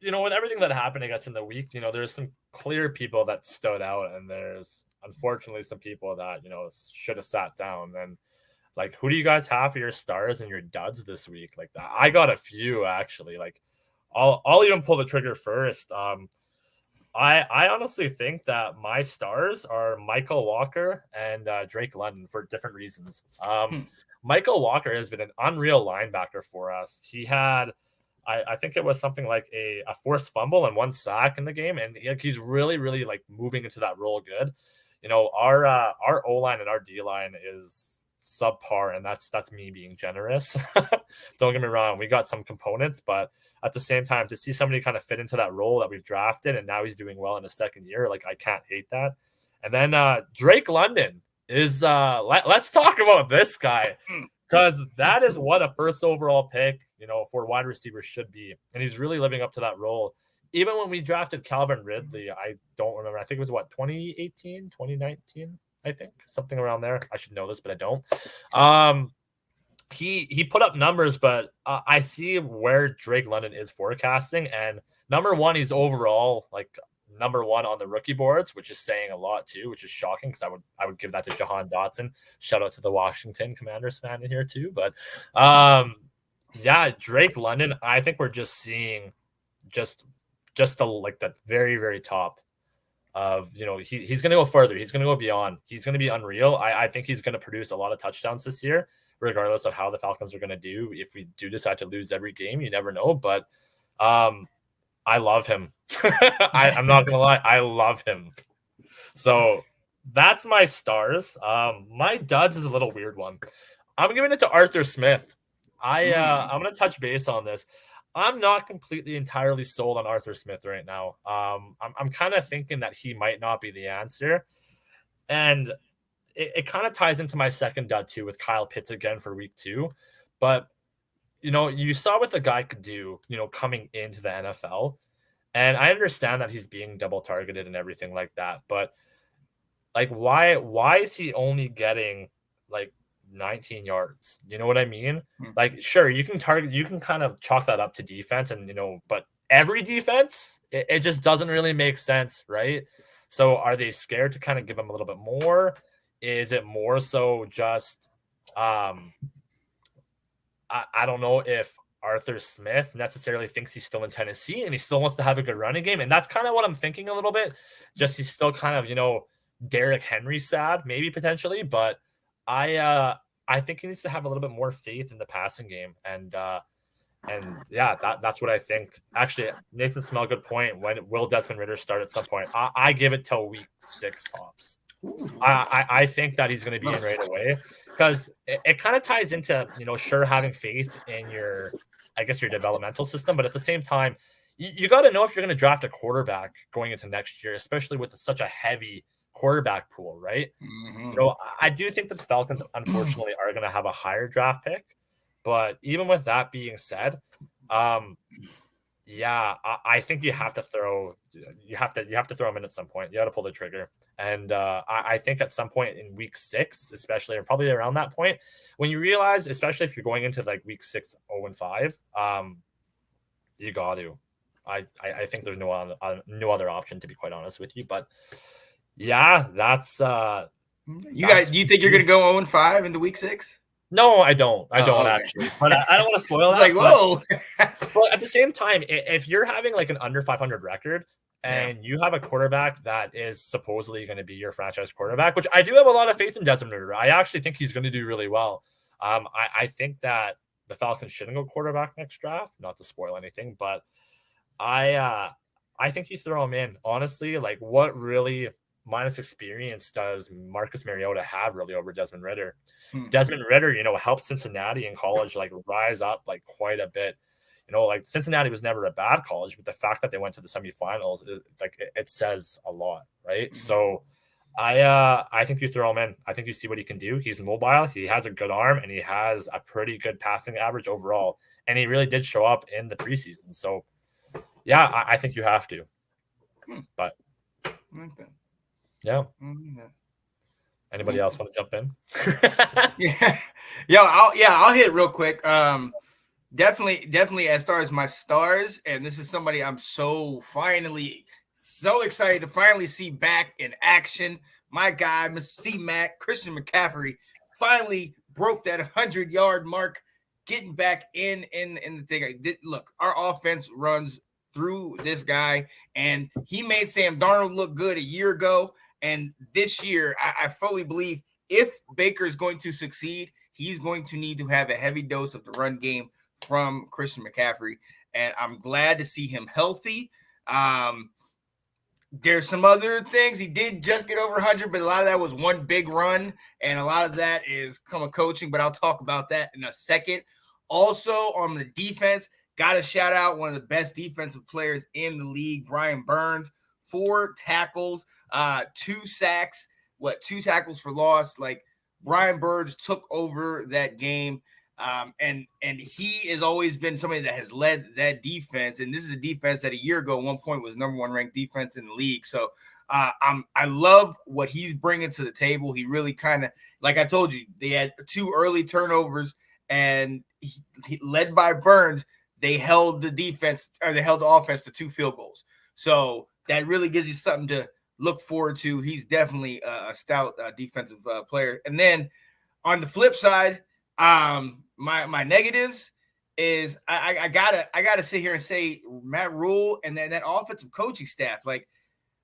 with everything that happened, I guess, in the week, there's some clear people that stood out, and there's unfortunately some people that, should have sat down. And like, who do you guys have for your stars and your duds this week? Like, I got a few actually. Like, I'll even pull the trigger first. I honestly think that my stars are Michael Walker and Drake London for different reasons. Michael Walker has been an unreal linebacker for us. He had, I think it was something like a forced fumble and 1 sack in the game, and he's really, really like moving into that role good. Our O line and our D line is subpar, and that's me being generous. Don't get me wrong, we got some components, but at the same time, to see somebody kind of fit into that role that we've drafted, and now he's doing well in his second year, like I can't hate that. And then Drake London is let's talk about this guy, because that is what a first overall pick, for wide receiver should be, and he's really living up to that role. Even when we drafted Calvin Ridley, I don't remember. I think it was 2018, 2019, I think, something around there. I should know this, but I don't. He put up numbers, but I see where Drake London is forecasting, and number one, he's overall like number one on the rookie boards, which is saying a lot too, which is shocking because I would give that to Jahan Dotson. Shout out to the Washington Commanders fan in here too, but yeah, Drake London, I think we're just seeing just the very, very top of, he's going to go further. He's going to go beyond. He's going to be unreal. I think he's going to produce a lot of touchdowns this year, regardless of how the Falcons are going to do. If we do decide to lose every game, you never know. But I love him. I'm not going to lie. I love him. So that's my stars. My duds is a little weird one. I'm giving it to Arthur Smith. I'm going to touch base on this. I'm not completely entirely sold on Arthur Smith right now. I'm kind of thinking that he might not be the answer. And it kind of ties into my second dud too with Kyle Pitts again for week 2. But, you saw what the guy could do, coming into the NFL. And I understand that he's being double targeted and everything like that. But like, why is he only getting like 19 yards? You know what I mean? Like, sure, you can kind of chalk that up to defense, and but every defense, it just doesn't really make sense, right? So are they scared to kind of give him a little bit more? Is it more so just I don't know if Arthur Smith necessarily thinks he's still in Tennessee and he still wants to have a good running game, and that's kind of what I'm thinking a little bit. Just he's still kind of Derrick Henry sad, maybe potentially, but I think he needs to have a little bit more faith in the passing game, and yeah, that's what I think. Actually, Nathan Smell, good point. When will Desmond Ridder start at some point? I give it till week 6 tops. I think that he's going to be in right away, because it kind of ties into sure, having faith in your developmental system, but at the same time, you got to know if you're going to draft a quarterback going into next year, especially with such a heavy quarterback pool, right? I do think that the Falcons, unfortunately, are going to have a higher draft pick, but even with that being said, yeah, I think you have to throw him in at some point. You got to pull the trigger, and I think at some point in week 6, especially, or probably around that point, when you realize, especially if you're going into like week 6, 0-5, you got to. I think there's no other option, to be quite honest with you, but. Yeah, that's you guys. Do you think you're going to go 0-5 into week 6? No, I don't. I don't actually, but I don't want to spoil that. Like, whoa! But at the same time, if you're having like an under 500 record and you have a quarterback that is supposedly going to be your franchise quarterback, which I do have a lot of faith in Desmond Ridder. I actually think he's going to do really well. I think that the Falcons shouldn't go quarterback next draft. Not to spoil anything, but I think you throw him in. Honestly, like, what really, minus experience, does Marcus Mariota have really over Desmond Ridder? Desmond Ridder, helped Cincinnati in college like rise up like quite a bit. Like, Cincinnati was never a bad college, but the fact that they went to the semifinals, it says a lot, right? So I think you throw him in. I think you see what he can do. He's mobile. He has a good arm, and he has a pretty good passing average overall. And he really did show up in the preseason. So yeah, I think you have to. But yeah. Anybody else want to jump in? I'll hit it real quick. definitely as far as my stars, and this is somebody I'm so excited to finally see back in action. My guy, Mr. C-Mac, Christian McCaffrey, finally broke that 100-yard mark, getting back in the thing. Look, our offense runs through this guy, and he made Sam Darnold look good a year ago. And this year, I fully believe if Baker is going to succeed, he's going to need to have a heavy dose of the run game from Christian McCaffrey. And I'm glad to see him healthy. There's some other things. He did just get over 100, but a lot of that was one big run, and a lot of that is come coaching, but I'll talk about that in a second. Also, on the defense, got to shout out one of the best defensive players in the league, Brian Burns. 4 tackles, 2 sacks, 2 tackles for loss. Like, Brian Burns took over that game. And he has always been somebody that has led that defense. And this is a defense that a year ago, at one point, was number 1 ranked defense in the league. So I love what he's bringing to the table. He really kind of, like I told you, they had 2 early turnovers, and he led by Burns, they held the offense to 2 field goals. So that really gives you something to look forward to. He's definitely a stout defensive player. And then on the flip side, my negatives is I gotta sit here and say Matt Rule and then that offensive coaching staff. Like,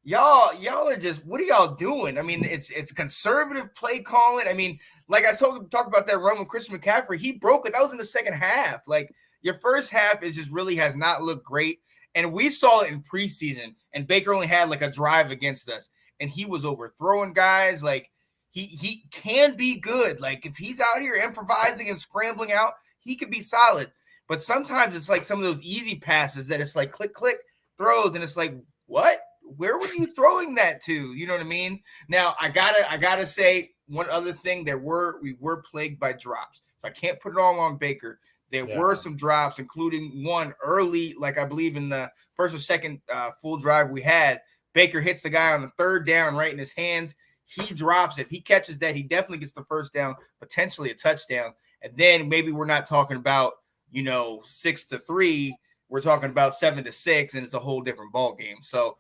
y'all are just, what are y'all doing? I mean, it's conservative play calling. I mean, like I talk about that run with Christian McCaffrey, he broke it. That was in the second half. Like, your first half is just really has not looked great. And we saw it in preseason, and Baker only had like a drive against us, and he was overthrowing guys. Like, he can be good. Like, if he's out here improvising and scrambling out, he could be solid. But sometimes it's like some of those easy passes that it's like click, click throws, and it's like, what? Where were you throwing that to? You know what I mean? Now, I gotta say one other thing. We were plagued by drops. So I can't put it all on Baker. There were some drops, including one early, like I believe in the first or second full drive we had. Baker hits the guy on the 3rd down right in his hands. He drops it. If he catches that, he definitely gets the first down, potentially a touchdown. And then maybe we're not talking about, 6-3. We're talking about 7-6, and it's a whole different ball game. So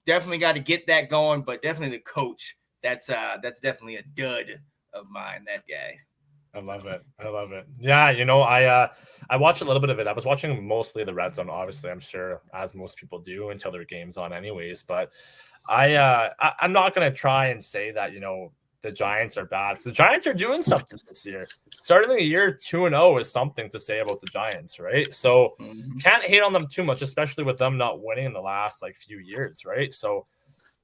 definitely got to get that going, but definitely the coach. That's definitely a dud of mine, that guy. I love it. Yeah, I watched a little bit of it. I was watching mostly the red zone, obviously, I'm sure, as most people do until their game's on anyways. But I'm not gonna try and say that, the Giants are bad. The Giants are doing something this year. Starting the year 2-0 is something to say about the Giants, right? So can't hate on them too much, especially with them not winning in the last few years, right? So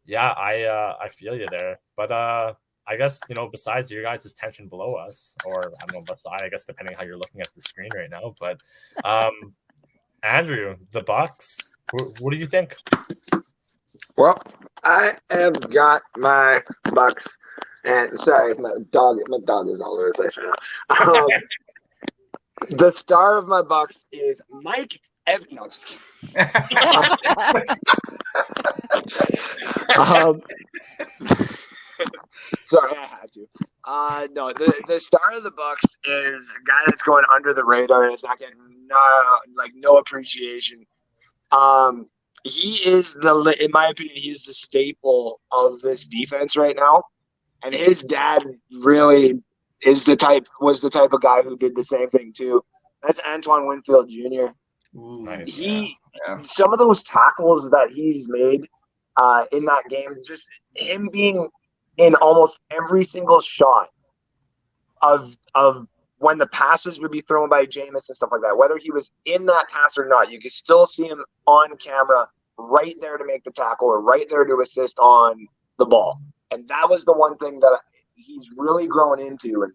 yeah, I feel you there. But I guess, besides you guys' tension below us, or I don't know, beside, I guess, depending how you're looking at the screen right now. But Andrew, the Bucks, what do you think? Well, I have got my Bucks, and sorry, my dog is all over the place right now. The star of my Bucks is Mike Evans. Sorry, I had to. No, the star of the Bucks is a guy that's going under the radar and is not getting no appreciation. He is in my opinion, he is the staple of this defense right now. And his dad really was the type of guy who did the same thing too. That's Antoine Winfield Jr. Ooh, nice. Some of those tackles that he's made in that game, just him being in almost every single shot of when the passes would be thrown by Jameis and stuff like that, whether he was in that pass or not, you could still see him on camera right there to make the tackle or right there to assist on the ball. And that was the one thing that he's really grown into. And,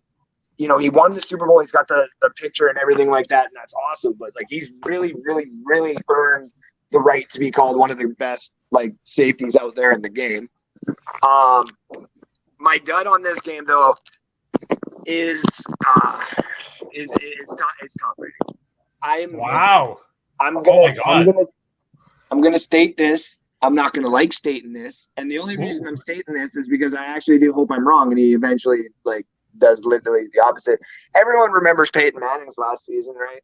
he won the Super Bowl. He's got the picture and everything like that, and that's awesome. But, he's really, really, really earned the right to be called one of the best, safeties out there in the game. My dud on this game, though, is Tom Brady. Wow. I'm gonna state this. I'm not gonna stating this, and the only reason I'm stating this is because I actually do hope I'm wrong, and he eventually does literally the opposite. Everyone remembers Peyton Manning's last season, right?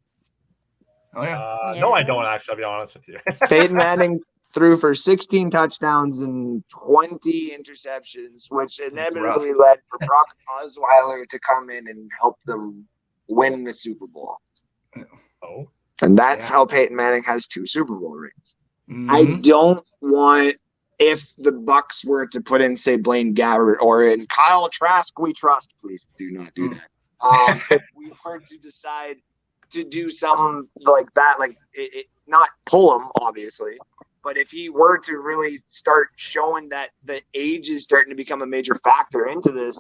Oh yeah. No, I don't actually. I'll be honest with you. Peyton Manning threw for 16 touchdowns and 20 interceptions, which inevitably led for Brock Osweiler to come in and help them win the Super Bowl. Oh. And that's how Peyton Manning has 2 Super Bowl rings. Mm-hmm. I don't want, if the Bucs were to put in, say, Blaine Gabbert or in Kyle Trask, we trust, please do not do that. If we were to decide to do something like that, like not pull him, obviously, but if he were to really start showing that the age is starting to become a major factor into this,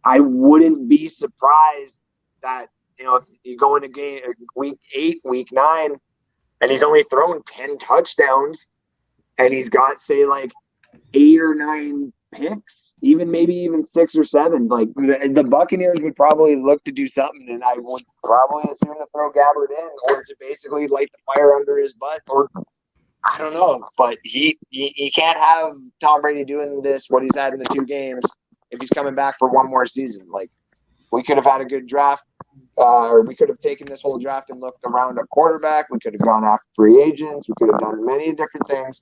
I wouldn't be surprised that, if you go into game week 8, week 9, and he's only thrown 10 touchdowns, and he's got, say, like 8 or 9 picks, maybe even 6 or 7. Like the Buccaneers would probably look to do something, and I would probably assume to throw Gabbert in or to basically light the fire under his butt, or I don't know. But he can't have Tom Brady doing this, what he's had in the 2 games, if he's coming back for one more season. Like, we could have had a good draft, or we could have taken this whole draft and looked around at quarterback. We could have gone after free agents. We could have done many different things.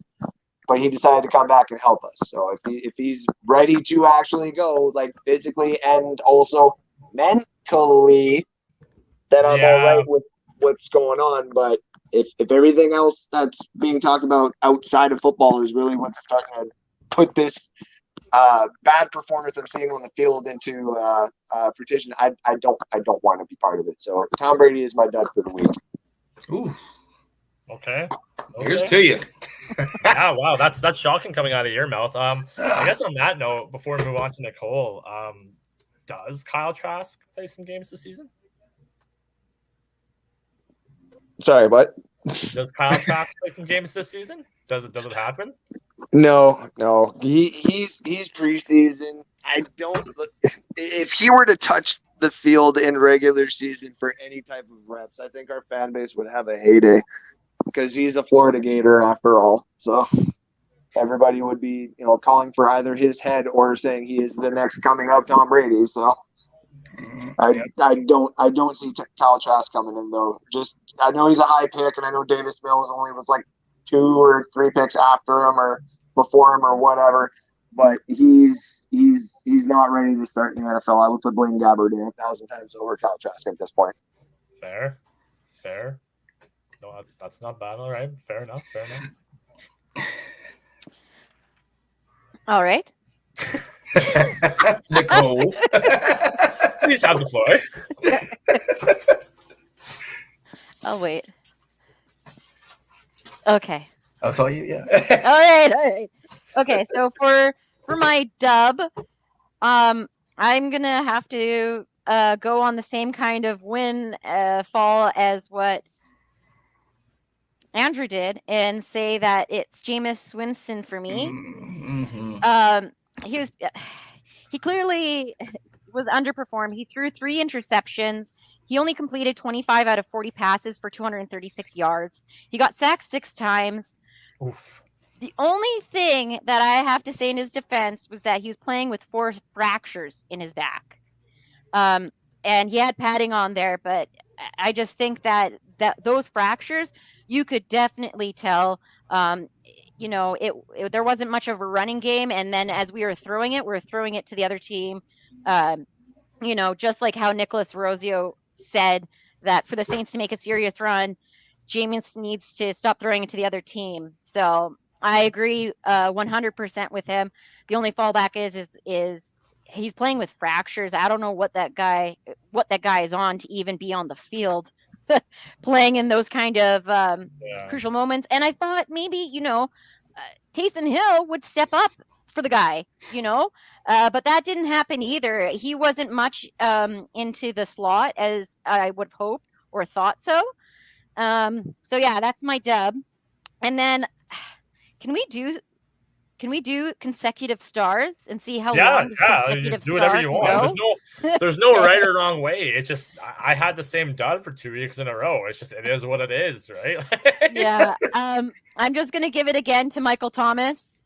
But he decided to come back and help us. So if he's ready to actually go, like physically and also mentally, then I'm all right with what's going on. But if everything else that's being talked about outside of football is really what's starting to put this bad performance I'm seeing on the field into fruition, I don't want to be part of it. So Tom Brady is my dud for the week. Ooh. Okay. Here's to you. Yeah, wow, that's shocking coming out of your mouth. I guess on that note, before we move on to Nicole, does Kyle Trask play some games this season? Sorry, what? Does Kyle Trask play some games this season? Does it happen? No. He's preseason. I don't. If he were to touch the field in regular season for any type of reps, I think our fan base would have a heyday, because he's a Florida Gator after all. So everybody would be, calling for either his head or saying he is the next coming up Tom Brady. So I don't see Kyle Trask coming in though. Just, I know he's a high pick, and I know Davis Mills only was like 2 or 3 picks after him or before him or whatever, but he's not ready to start in the NFL. I would put Blaine Gabbert in 1,000 times over Kyle Trask at this point. Fair. No, that's not bad. All right, fair enough. All right. Nicole. Please have the floor. I'll wait. Okay. I'll tell you, yeah. All right. Okay, so for my dub, I'm gonna have to go on the same kind of win fall as what Andrew did and say that it's Jameis Winston for me. Mm-hmm. He clearly was underperformed. He threw 3 interceptions. He only completed 25 out of 40 passes for 236 yards. He got sacked 6 times. Oof. The only thing that I have to say in his defense was that he was playing with 4 fractures in his back. And he had padding on there, but I just think that those fractures, you could definitely tell, there wasn't much of a running game. And then as we were throwing it to the other team. Just like how Nicholas Rosio said that for the Saints to make a serious run, Jameis needs to stop throwing it to the other team. So I agree 100% with him. The only fallback is he's playing with fractures. I don't know what that guy is on to even be on the field playing in those kind of crucial moments. And I thought maybe, Taysom Hill would step up for the guy, but that didn't happen either. He wasn't much into the slot as I would have hoped or thought so. So yeah, that's my dub. And then can we do consecutive stars and see how long this consecutive do whatever star you can want. go? There's no right or wrong way. It's just I had the same dud for 2 weeks in a row. It's just it is what it is, right? Yeah. I'm just gonna give it again to Michael Thomas.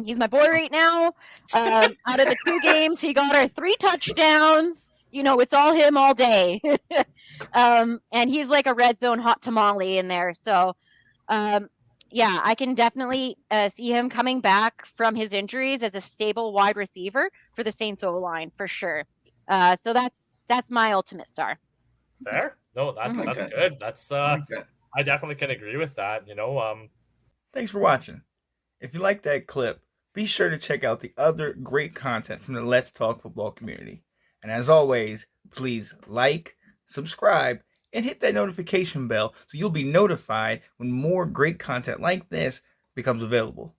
He's my boy right now. Out of the 2 games, he got our 3 touchdowns. It's all him all day. And he's like a red zone hot tamale in there. So, yeah, I can definitely see him coming back from his injuries as a stable wide receiver for the Saints O-line for sure. So that's my ultimate star. Fair. No, that's good. That's I definitely can agree with that. Thanks for watching. If you like that clip, be sure to check out the other great content from the Let's Talk Football community. And as always, please like, subscribe, and hit that notification bell so you'll be notified when more great content like this becomes available.